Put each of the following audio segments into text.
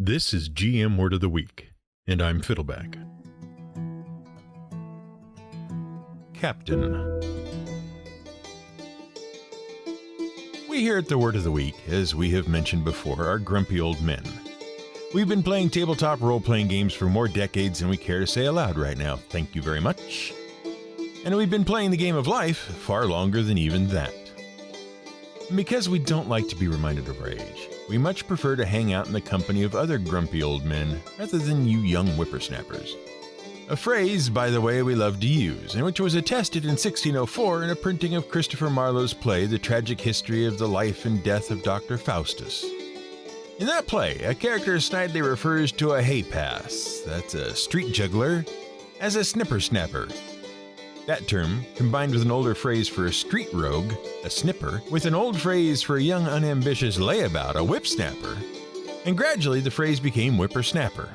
This is GM Word of the Week, and I'm Fiddleback. Captain. We here at the Word of the Week, as we have mentioned before, are grumpy old men. We've been playing tabletop role-playing games for more decades than we care to say aloud right now. Thank you very much. And we've been playing the game of life far longer than even that. And because we don't like to be reminded of our age, we much prefer to hang out in the company of other grumpy old men rather than you young whippersnappers. A phrase, by the way, we love to use, and which was attested in 1604 in a printing of Christopher Marlowe's play, The Tragic History of the Life and Death of Dr. Faustus. In that play, a character snidely refers to a hay pass, that's a street juggler, as a snipper-snapper. That term, combined with an older phrase for a street rogue, a snipper, with an old phrase for a young unambitious layabout, a whipsnapper, and gradually the phrase became whippersnapper.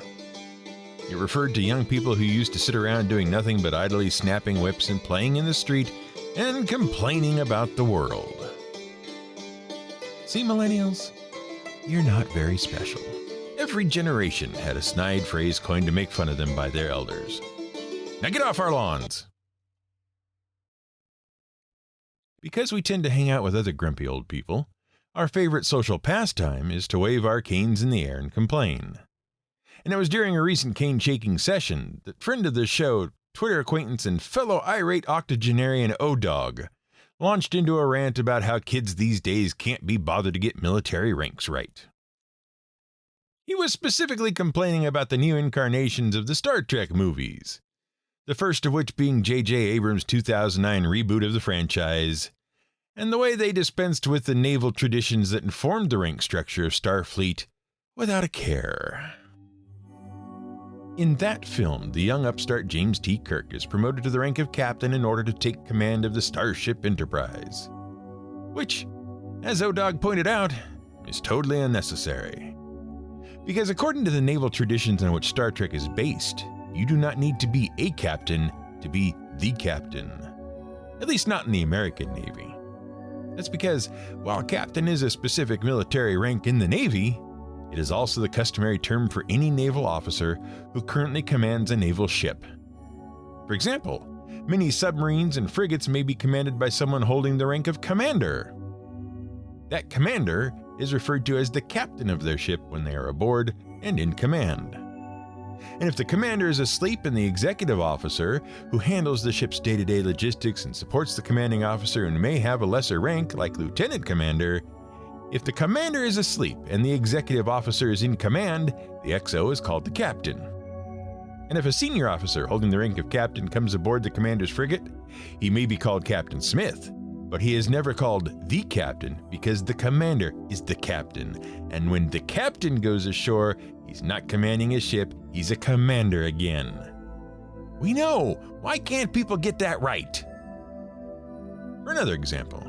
It referred to young people who used to sit around doing nothing but idly snapping whips and playing in the street and complaining about the world. See, millennials, you're not very special. Every generation had a snide phrase coined to make fun of them by their elders. Now get off our lawns! Because we tend to hang out with other grumpy old people, our favorite social pastime is to wave our canes in the air and complain. And it was during a recent cane-shaking session that friend of the show, Twitter acquaintance and fellow irate octogenarian O-Dog launched into a rant about how kids these days can't be bothered to get military ranks right. He was specifically complaining about the new incarnations of the Star Trek movies, the first of which being J.J. Abrams' 2009 reboot of the franchise, and the way they dispensed with the naval traditions that informed the rank structure of Starfleet without a care. In that film, the young upstart James T. Kirk is promoted to the rank of captain in order to take command of the Starship Enterprise, which, as O-Dog pointed out, is totally unnecessary. Because according to the naval traditions on which Star Trek is based, you do not need to be a captain to be the captain. At least not in the American Navy. That's because, while captain is a specific military rank in the Navy, it is also the customary term for any naval officer who currently commands a naval ship. For example, many submarines and frigates may be commanded by someone holding the rank of commander. That commander is referred to as the captain of their ship when they are aboard and in command. And if the commander is asleep and the executive officer, who handles the ship's day-to-day logistics and supports the commanding officer and may have a lesser rank like lieutenant commander, if the commander is asleep and the executive officer is in command, the XO is called the captain. And if a senior officer holding the rank of captain comes aboard the commander's frigate, he may be called Captain Smith, but he is never called the captain because the commander is the captain. And when the captain goes ashore, he's not commanding his ship, he's a commander again. We know! Why can't people get that right? For another example,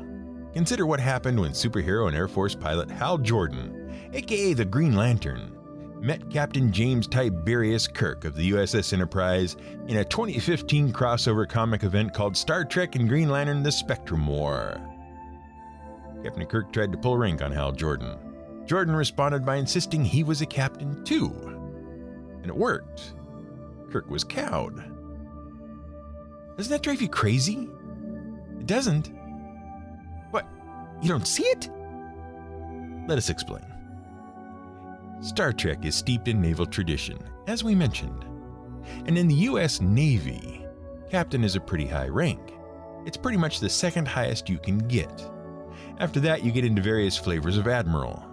consider what happened when superhero and Air Force pilot Hal Jordan, aka the Green Lantern, met Captain James Tiberius Kirk of the USS Enterprise in a 2015 crossover comic event called Star Trek and Green Lantern: The Spectrum War. Captain Kirk tried to pull rank on Hal Jordan. Jordan responded by insisting he was a captain too. And it worked. Kirk was cowed. Doesn't that drive you crazy? It doesn't. What? You don't see it? Let us explain. Star Trek is steeped in naval tradition, as we mentioned. And in the U.S. Navy, captain is a pretty high rank. It's pretty much the second highest you can get. After that, you get into various flavors of admiral.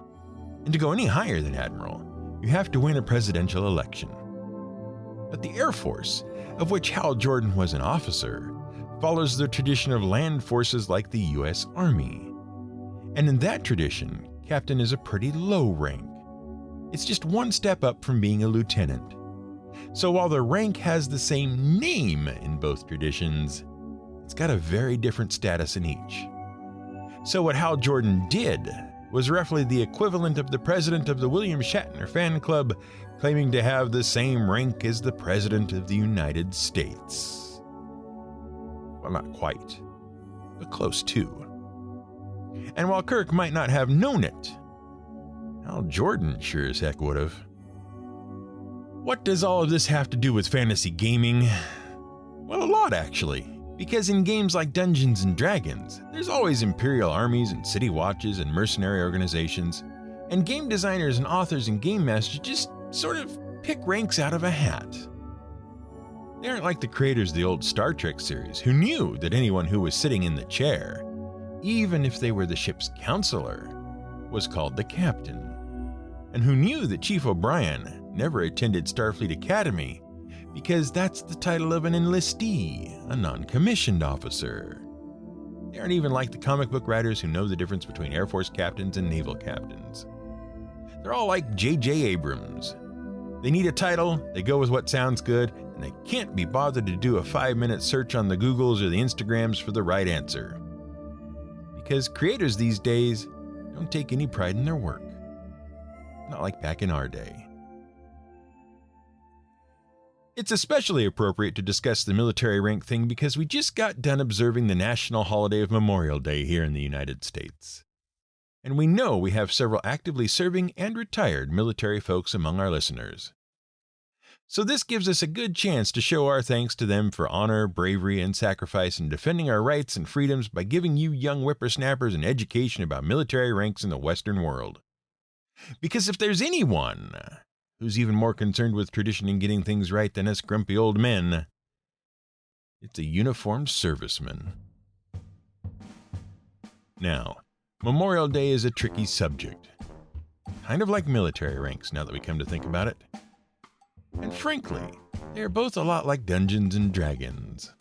And to go any higher than admiral, you have to win a presidential election. But the Air Force, of which Hal Jordan was an officer, follows the tradition of land forces like the U.S. Army. And in that tradition, captain is a pretty low rank. It's just one step up from being a lieutenant. So while the rank has the same name in both traditions, it's got a very different status in each. So what Hal Jordan did was roughly the equivalent of the president of the William Shatner fan club claiming to have the same rank as the President of the United States. Well, not quite, but close to. And while Kirk might not have known it, Hal Jordan sure as heck would have. What does all of this have to do with fantasy gaming? Well, a lot actually. Because in games like Dungeons & Dragons, there's always imperial armies and city watches and mercenary organizations, and game designers and authors and game masters just sort of pick ranks out of a hat. They aren't like the creators of the old Star Trek series, who knew that anyone who was sitting in the chair, even if they were the ship's counselor, was called the captain, and who knew that Chief O'Brien never attended Starfleet Academy because that's the title of an enlistee, a non-commissioned officer. They aren't even like the comic book writers who know the difference between Air Force captains and naval captains. They're all like J.J. Abrams. They need a title, they go with what sounds good, and they can't be bothered to do a 5-minute search on the Googles or the Instagrams for the right answer. Because creators these days don't take any pride in their work. Not like back in our day. It's especially appropriate to discuss the military rank thing because we just got done observing the national holiday of Memorial Day here in the United States. And we know we have several actively serving and retired military folks among our listeners. So this gives us a good chance to show our thanks to them for honor, bravery, and sacrifice in defending our rights and freedoms by giving you young whippersnappers an education about military ranks in the Western world. Because if there's anyone who's even more concerned with tradition and getting things right than us grumpy old men, it's a uniformed serviceman. Now, Memorial Day is a tricky subject. Kind of like military ranks, now that we come to think about it. And frankly, they are both a lot like Dungeons & Dragons.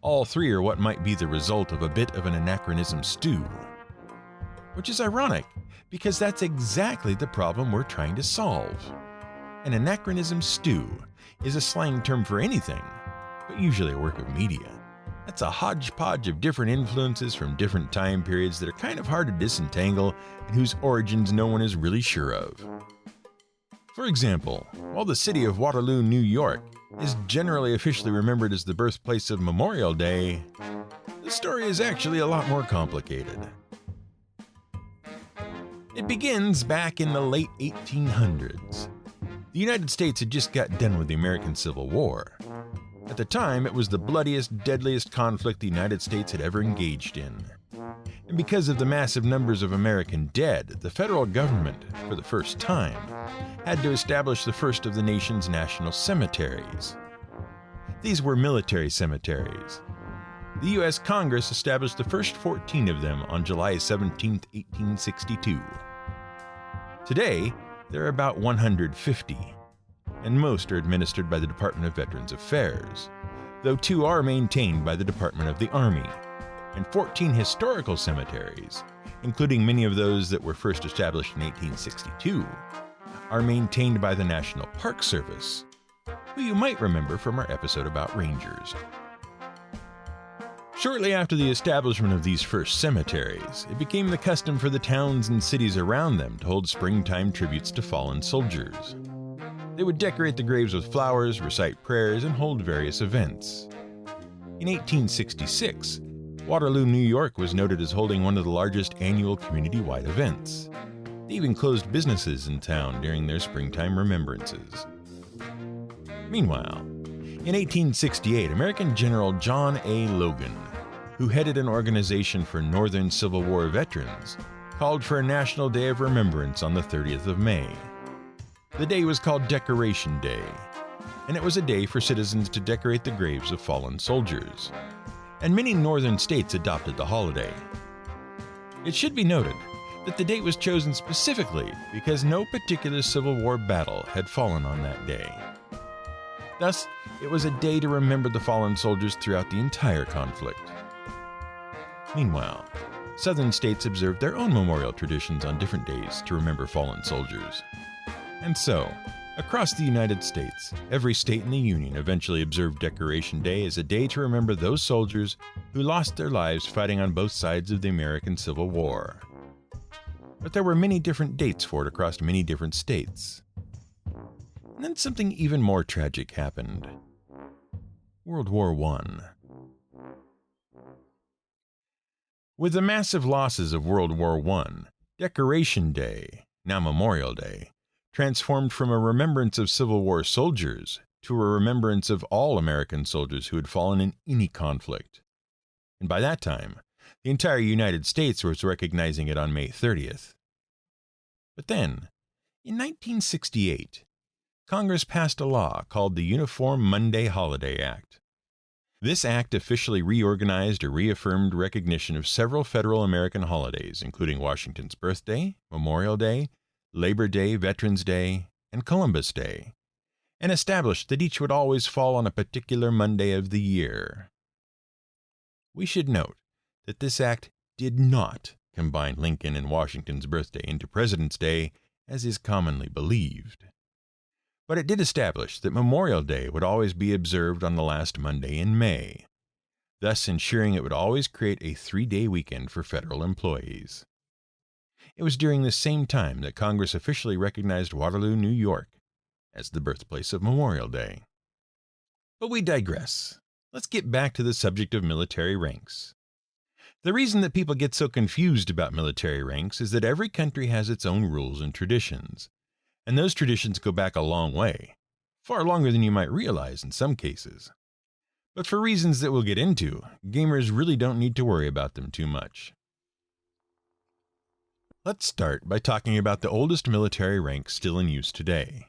All three are what might be the result of a bit of an anachronism stew. Which is ironic, because that's exactly the problem we're trying to solve. An anachronism stew is a slang term for anything, but usually a work of media. That's a hodgepodge of different influences from different time periods that are kind of hard to disentangle and whose origins no one is really sure of. For example, while the city of Waterloo, New York is generally officially remembered as the birthplace of Memorial Day, the story is actually a lot more complicated. It begins back in the late 1800s. The United States had just got done with the American Civil War. At the time, it was the bloodiest, deadliest conflict the United States had ever engaged in. And because of the massive numbers of American dead, the federal government, for the first time, had to establish the first of the nation's national cemeteries. These were military cemeteries. The U.S. Congress established the first 14 of them on July 17, 1862. Today, there are about 150, and most are administered by the Department of Veterans Affairs, though 2 are maintained by the Department of the Army, and 14 historical cemeteries, including many of those that were first established in 1862, are maintained by the National Park Service, who you might remember from our episode about rangers. Shortly after the establishment of these first cemeteries, it became the custom for the towns and cities around them to hold springtime tributes to fallen soldiers. They would decorate the graves with flowers, recite prayers, and hold various events. In 1866, Waterloo, New York was noted as holding one of the largest annual community-wide events. They even closed businesses in town during their springtime remembrances. Meanwhile, in 1868, American General John A. Logan, who headed an organization for Northern Civil War veterans, called for a National Day of Remembrance on the 30th of May. The day was called Decoration Day, and it was a day for citizens to decorate the graves of fallen soldiers. And many northern states adopted the holiday. It should be noted that the date was chosen specifically because no particular Civil War battle had fallen on that day. Thus, it was a day to remember the fallen soldiers throughout the entire conflict. Meanwhile, southern states observed their own memorial traditions on different days to remember fallen soldiers. And so, across the United States, every state in the Union eventually observed Decoration Day as a day to remember those soldiers who lost their lives fighting on both sides of the American Civil War. But there were many different dates for it across many different states. And then something even more tragic happened. World War I. With the massive losses of World War I, Decoration Day, now Memorial Day, transformed from a remembrance of Civil War soldiers to a remembrance of all American soldiers who had fallen in any conflict. And by that time, the entire United States was recognizing it on May 30th. But then, in 1968, Congress passed a law called the Uniform Monday Holiday Act. This act officially reorganized or reaffirmed recognition of several federal American holidays, including Washington's birthday, Memorial Day, Labor Day, Veterans Day, and Columbus Day, and established that each would always fall on a particular Monday of the year. We should note that this act did not combine Lincoln and Washington's birthday into President's Day, as is commonly believed. But it did establish that Memorial Day would always be observed on the last Monday in May, thus ensuring it would always create a 3-day weekend for federal employees. It was during this same time that Congress officially recognized Waterloo, New York, as the birthplace of Memorial Day. But we digress. Let's get back to the subject of military ranks. The reason that people get so confused about military ranks is that every country has its own rules and traditions, and those traditions go back a long way, far longer than you might realize in some cases. But for reasons that we'll get into, gamers really don't need to worry about them too much. Let's start by talking about the oldest military rank still in use today.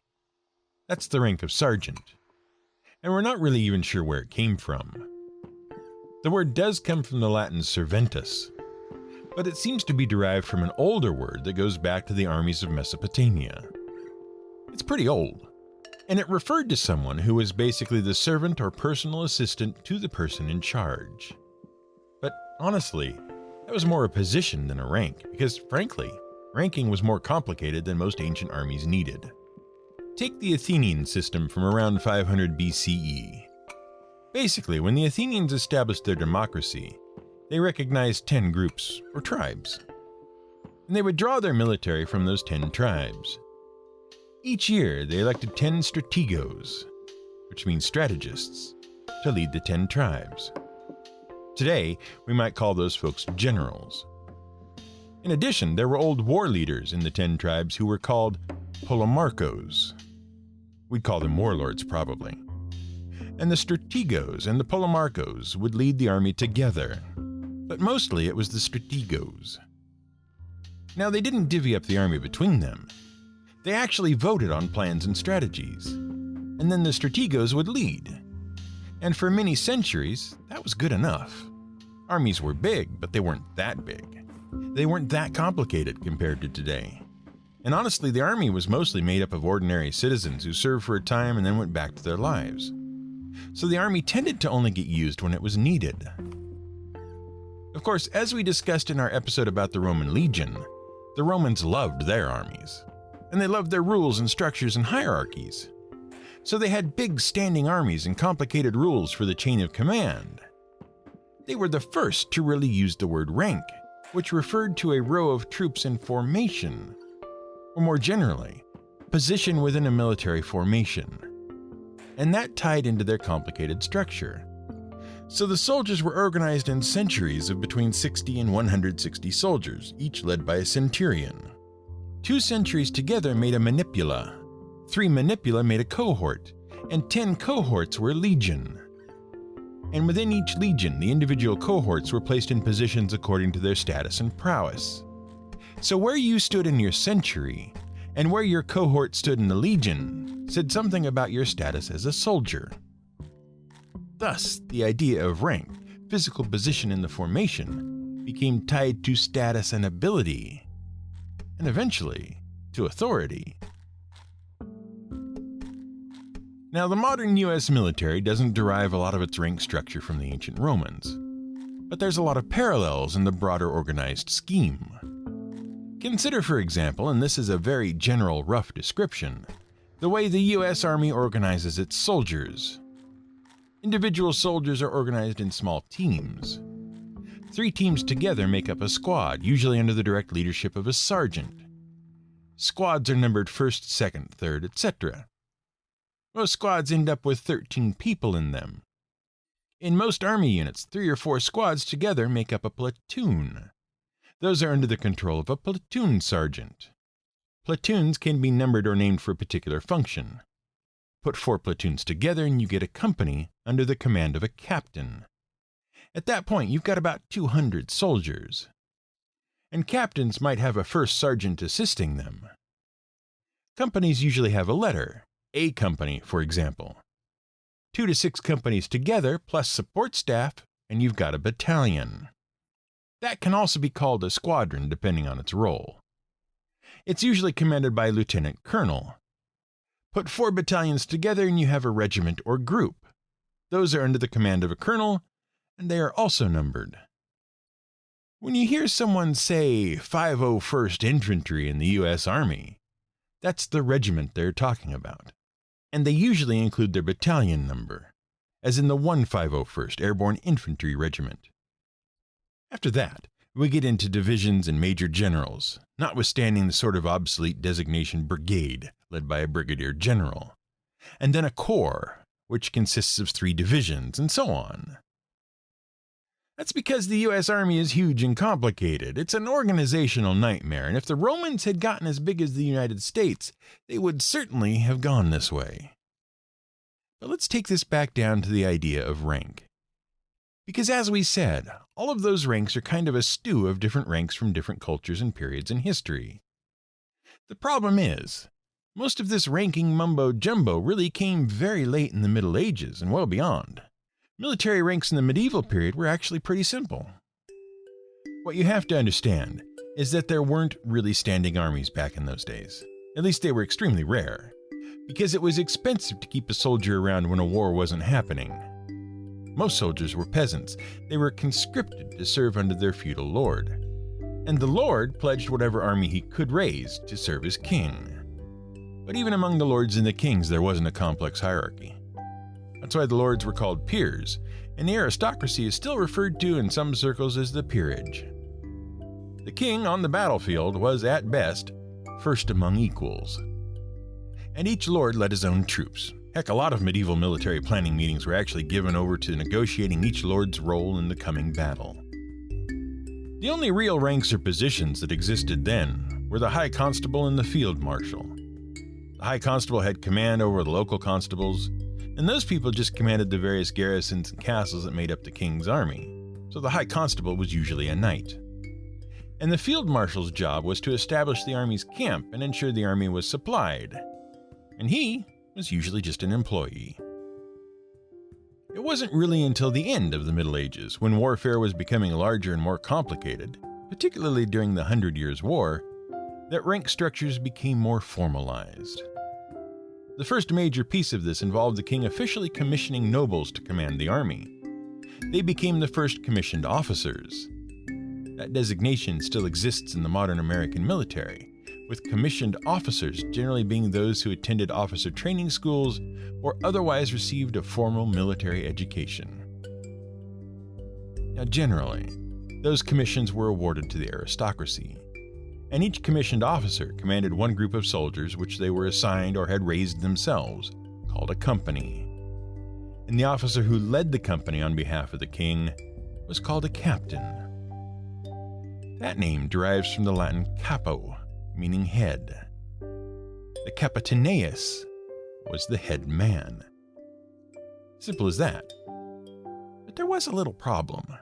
That's the rank of sergeant. And we're not really even sure where it came from. The word does come from the Latin serventus, but it seems to be derived from an older word that goes back to the armies of Mesopotamia. It's pretty old, and it referred to someone who was basically the servant or personal assistant to the person in charge. But honestly, that was more a position than a rank, because frankly, ranking was more complicated than most ancient armies needed. Take the Athenian system from around 500 BCE. Basically, when the Athenians established their democracy, they recognized 10 groups, or tribes. And they would draw their military from those 10 tribes. Each year, they elected 10 strategos, which means strategists, to lead the 10 tribes. Today, we might call those folks generals. In addition, there were old war leaders in the 10 tribes who were called polemarchos. We'd call them warlords, probably. And the strategos and the polemarchos would lead the army together, but mostly it was the strategos. Now, they didn't divvy up the army between them. They actually voted on plans and strategies, and then the strategos would lead. And for many centuries, that was good enough. Armies were big, but they weren't that big. They weren't that complicated compared to today. And honestly, the army was mostly made up of ordinary citizens who served for a time and then went back to their lives. So the army tended to only get used when it was needed. Of course, as we discussed in our episode about the Roman legion, the Romans loved their armies, and they loved their rules and structures and hierarchies. So they had big standing armies and complicated rules for the chain of command. They were the first to really use the word rank, which referred to a row of troops in formation, or more generally, position within a military formation. And that tied into their complicated structure. So the soldiers were organized in centuries of between 60 and 160 soldiers, each led by a centurion. 2 centuries together made a manipula, 3 manipula made a cohort, and 10 cohorts were a legion. And within each legion, the individual cohorts were placed in positions according to their status and prowess. So where you stood in your century, and where your cohort stood in the legion, said something about your status as a soldier. Thus, the idea of rank, physical position in the formation, became tied to status and ability, and eventually to authority. Now, the modern U.S. military doesn't derive a lot of its rank structure from the ancient Romans, but there's a lot of parallels in the broader organized scheme. Consider, for example, and this is a very general, rough description, the way the U.S. Army organizes its soldiers. Individual soldiers are organized in small teams. 3 teams together make up a squad, usually under the direct leadership of a sergeant. Squads are numbered 1st, 2nd, 3rd, etc. Most squads end up with 13 people in them. In most army units, 3 or 4 squads together make up a platoon. Those are under the control of a platoon sergeant. Platoons can be numbered or named for a particular function. Put 4 platoons together and you get a company under the command of a captain. At that point, you've got about 200 soldiers. And captains might have a first sergeant assisting them. Companies usually have a letter, A company, for example. 2 to 6 companies together, plus support staff, and you've got a battalion. That can also be called a squadron, depending on its role. It's usually commanded by a lieutenant colonel. Put 4 battalions together and you have a regiment or group. Those are under the command of a colonel, and they are also numbered. When you hear someone say 501st Infantry in the U.S. Army, that's the regiment they're talking about. And they usually include their battalion number, as in the 151st Airborne Infantry Regiment. After that, we get into divisions and major generals, notwithstanding the sort of obsolete designation brigade, led by a brigadier general, and then a corps, which consists of 3 divisions, and so on. That's because the U.S. Army is huge and complicated. It's an organizational nightmare, and if the Romans had gotten as big as the United States, they would certainly have gone this way. But let's take this back down to the idea of rank. Because as we said, all of those ranks are kind of a stew of different ranks from different cultures and periods in history. The problem is, most of this ranking mumbo-jumbo really came very late in the Middle Ages and well beyond. Military ranks in the medieval period were actually pretty simple. What you have to understand is that there weren't really standing armies back in those days. At least they were extremely rare, because it was expensive to keep a soldier around when a war wasn't happening. Most soldiers were peasants. They were conscripted to serve under their feudal lord. And the lord pledged whatever army he could raise to serve as king. But even among the lords and the kings, there wasn't a complex hierarchy. That's why the lords were called peers, and the aristocracy is still referred to in some circles as the peerage. The king on the battlefield was, at best, first among equals. And each lord led his own troops. Heck, a lot of medieval military planning meetings were actually given over to negotiating each lord's role in the coming battle. The only real ranks or positions that existed then were the high constable and the field marshal. The high constable had command over the local constables, and those people just commanded the various garrisons and castles that made up the king's army, so the high constable was usually a knight. And the field marshal's job was to establish the army's camp and ensure the army was supplied, and he was usually just an employee. It wasn't really until the end of the Middle Ages, when warfare was becoming larger and more complicated, particularly during the 100 Years' War, that rank structures became more formalized. The first major piece of this involved the king officially commissioning nobles to command the army. They became the first commissioned officers. That designation still exists in the modern American military, with commissioned officers generally being those who attended officer training schools or otherwise received a formal military education. Now, generally, those commissions were awarded to the aristocracy, and each commissioned officer commanded one group of soldiers which they were assigned or had raised themselves, called a company. And the officer who led the company on behalf of the king was called a captain. That name derives from the Latin capo, meaning head. The capitaneus was the head man. Simple as that. But there was a little problem.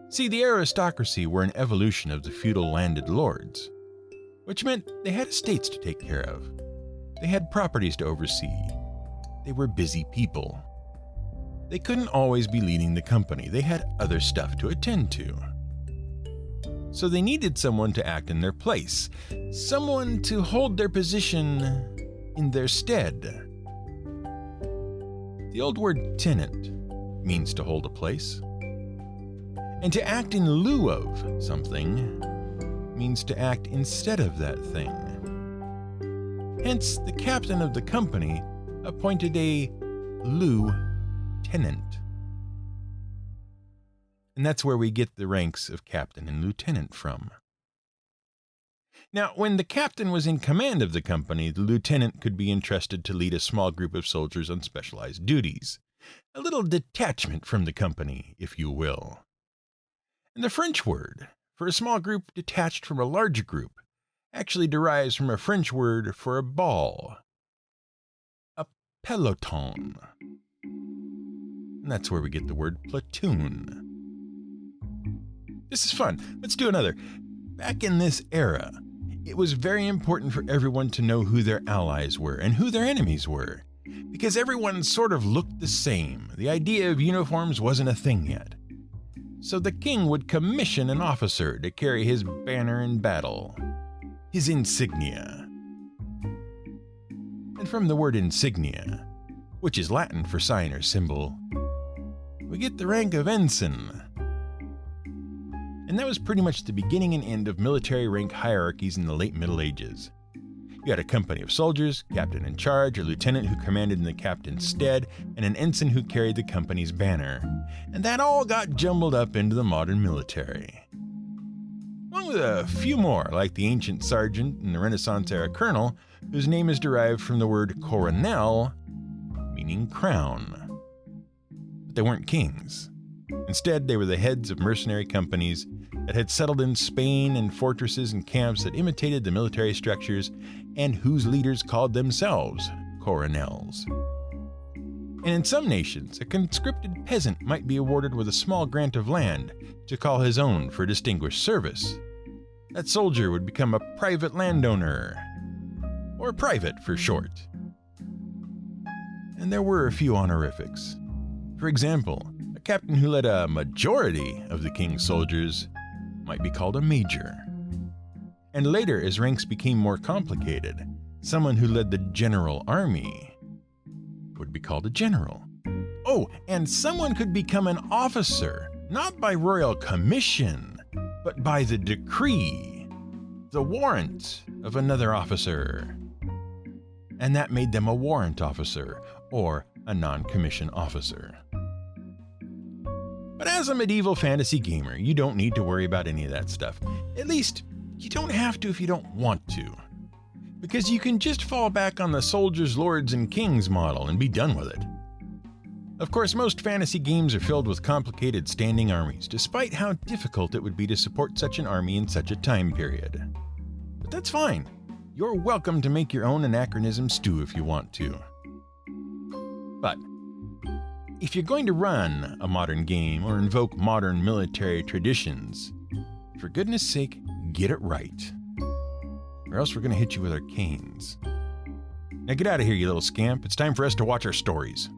See, the aristocracy were an evolution of the feudal landed lords, which meant they had estates to take care of. They had properties to oversee. They were busy people. They couldn't always be leading the company. They had other stuff to attend to. So they needed someone to act in their place, someone to hold their position in their stead. The old word tenant means to hold a place. And to act in lieu of something means to act instead of that thing. Hence, the captain of the company appointed a lieutenant. And that's where we get the ranks of captain and lieutenant from. Now, when the captain was in command of the company, the lieutenant could be entrusted to lead a small group of soldiers on specialized duties. A little detachment from the company, if you will. And the French word for a small group detached from a larger group actually derives from a French word for a ball, a peloton. And that's where we get the word platoon. This is fun. Let's do another. Back in this era, it was very important for everyone to know who their allies were and who their enemies were, because everyone sort of looked the same. The idea of uniforms wasn't a thing yet. So the king would commission an officer to carry his banner in battle, his insignia. And from the word insignia, which is Latin for sign or symbol, we get the rank of ensign. And that was pretty much the beginning and end of military rank hierarchies in the late Middle Ages. You had a company of soldiers, captain in charge, a lieutenant who commanded in the captain's stead, and an ensign who carried the company's banner. And that all got jumbled up into the modern military. Along with a few more, like the ancient sergeant and the Renaissance-era colonel, whose name is derived from the word coronel, meaning crown. But they weren't kings. Instead, they were the heads of mercenary companies that had settled in Spain and fortresses and camps that imitated the military structures and whose leaders called themselves coronels. And in some nations, a conscripted peasant might be awarded with a small grant of land to call his own for distinguished service. That soldier would become a private landowner, or private for short. And there were a few honorifics. For example, a captain who led a majority of the king's soldiers might be called a major. And later, as ranks became more complicated, someone who led the general army would be called a general. Oh, and someone could become an officer, not by royal commission, but by the decree, the warrant of another officer. And that made them a warrant officer, or a non-commissioned officer. But as a medieval fantasy gamer, you don't need to worry about any of that stuff. At least, you don't have to if you don't want to. Because you can just fall back on the soldiers, lords, and kings model and be done with it. Of course, most fantasy games are filled with complicated standing armies, despite how difficult it would be to support such an army in such a time period. But that's fine. You're welcome to make your own anachronism stew if you want to. But if you're going to run a modern game or invoke modern military traditions, for goodness sake, get it right. Or else we're going to hit you with our canes. Now get out of here, you little scamp. It's time for us to watch our stories.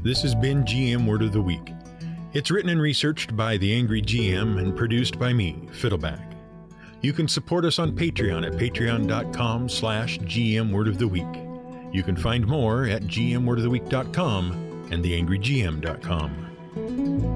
This has been GM Word of the Week. It's written and researched by The Angry GM and produced by me, Fiddleback. You can support us on Patreon at patreon.com/GM Word of the Week. You can find more at gmwordoftheweek.com and theangrygm.com.